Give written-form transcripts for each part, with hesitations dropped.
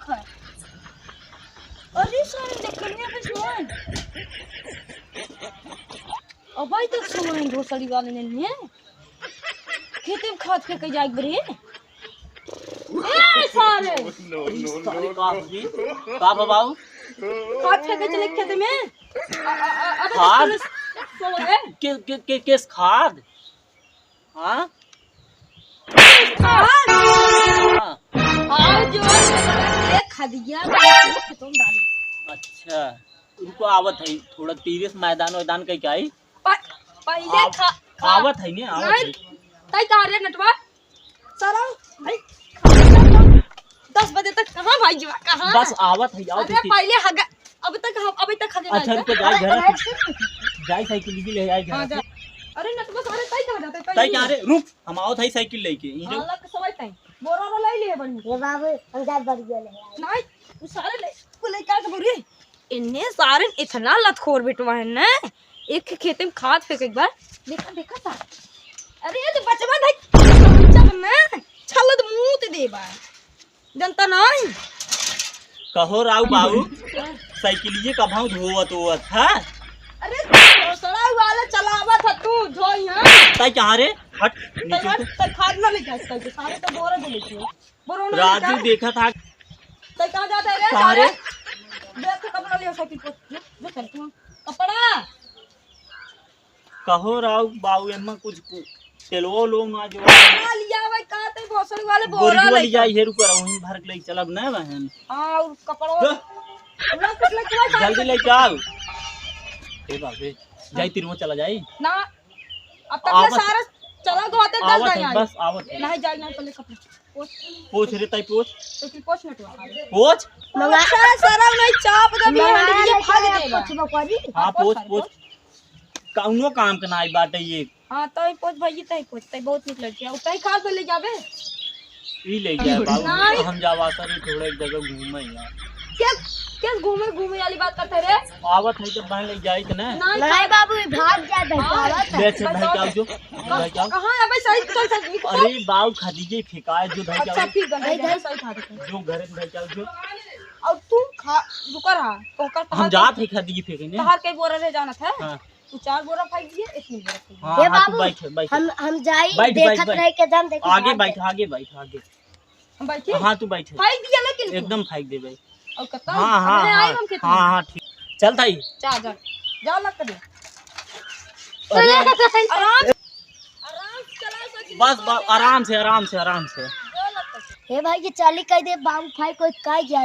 देखा अरे सारे देखने पे सामान अब भाई तक सामान ग्रोसरी वाले ने लिए खेते में खाद फेंक जाए बरे ए सारे सारे का बाबू खाद फेंके चले खेते में खाद किस खाद हाँ जो खदिया खेतों में डाली। अच्छा उनको आवत है थोड़ा तीरस मैदान कहीं क्या है पहले आवत है नहीं आवत है तय कह रहे नटवा सारा भाई 10 बजे तक कहां भाई जीवा कहां बस आवत है आओ अरे पहले अभी तक खगे अच्छा रुको जाए घर जाए साइकिल ले जाए घर अरे नटवा सारे तय कहां जाते तय क्या रे रुक हम आओ थाई साइकिल लेके ई जो अलग समय तय बोरा रो ले लिए बनी ये बाबू हम जा बढ़ गए नहीं वो सारे ले को लेकर के बोरिए इन्ने सारे इतना लतखोर बेटवा है ना एक खेत में खाद फेंक एक बार देखा था अरे ये तो बचवा भाई जब ना छलद मुंह ते देबा जनता नहीं कहो राव बाबू साइकिल ये कभाऊ धोवत होवत है अरे सड़ा वाला चलावा था तू जो यहां तय क्या रे हट नीचे तय खाद ना ले जा सकते सारे तो बोरा दे लेते बोरा राजू देखा था तय कहां जाता है रे सारे देख कपड़ा ले साइकिल को जो चल तू कपड़ा कहो राव बाबू एम्मा कुछ तेलवो लो ना जो लिया भाई कहते भोसड़ी वाले बोरा बोरी ले जाई हेरु कर वहीं भर के ले चलब ना बहन हां और कपड़ा जल्दी ले आओ ए बाबे जाई तिरमो चला जाई ना अब तक ये सारा चला गोते 10 गया बस आवत नहीं जाई ना पहले कपड़ा पोछ रे तई पोछ लेकिन पोछ नटवा पोछ मंगा सारा नहीं चाप दे भी हंडिया फाड़ देगा कुछ बकरी हां पोछ कौनो काम के नाई बाटे ये हां तई पोछ भाई तई पोछ तई बहुत निक लड़की है तई खाद ले जाबे ई ले जाए बाबू हम जावा सर थोड़ा एक जगह घूमे यार क्या घूमे वाली बात करते रे आवत है तो बहन ले जाई त ना नहीं बाबू भाग जा दे बेच भाई का जो भाई का कहां है भाई सही चल अरे बाबू खदीजे फेंकाए जो भाई अच्छा का ठीक है सही खा दे जो घर में भाई का जो और तू खा रुका रहा तो कर हम जात है खदीजे फेंकने तहार के बोरा ले जाना था हां तू 4 बोरा फेंक दिए एक नहीं बोरा हां ये बाबू बैठ हम जाई बैठ, देखत बैठ। रह के दम देख आगे बैठ आगे हम बैठे हां तू बैठ फेंक दिया लेकिन एकदम फेंक दे भाई और कता हां हां आई हम खेत हां ठीक चल ताई जा लग कर दे अरे, आराम चला सकी बस आराम से हे भाई ये चाली कह दे बाबू भाई कोई का गया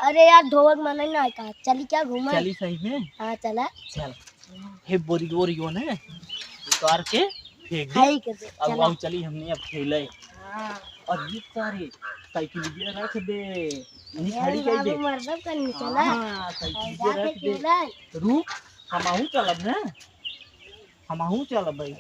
अरे यार ढोवक मन ना का चली क्या घूमा चली सही में हां चला चल हे बोरी हो ने उतार के फेंक दे हाई कर दे अब चला अब चली हमने अब खेले हां और ये सारे साइकिल ये रख दे नहीं खड़ी कर दे बाबू मरदा करनी चला हां साइकिल ये जाके रख दे खेला रुक हमहू चलब ना हमहू चलब भाई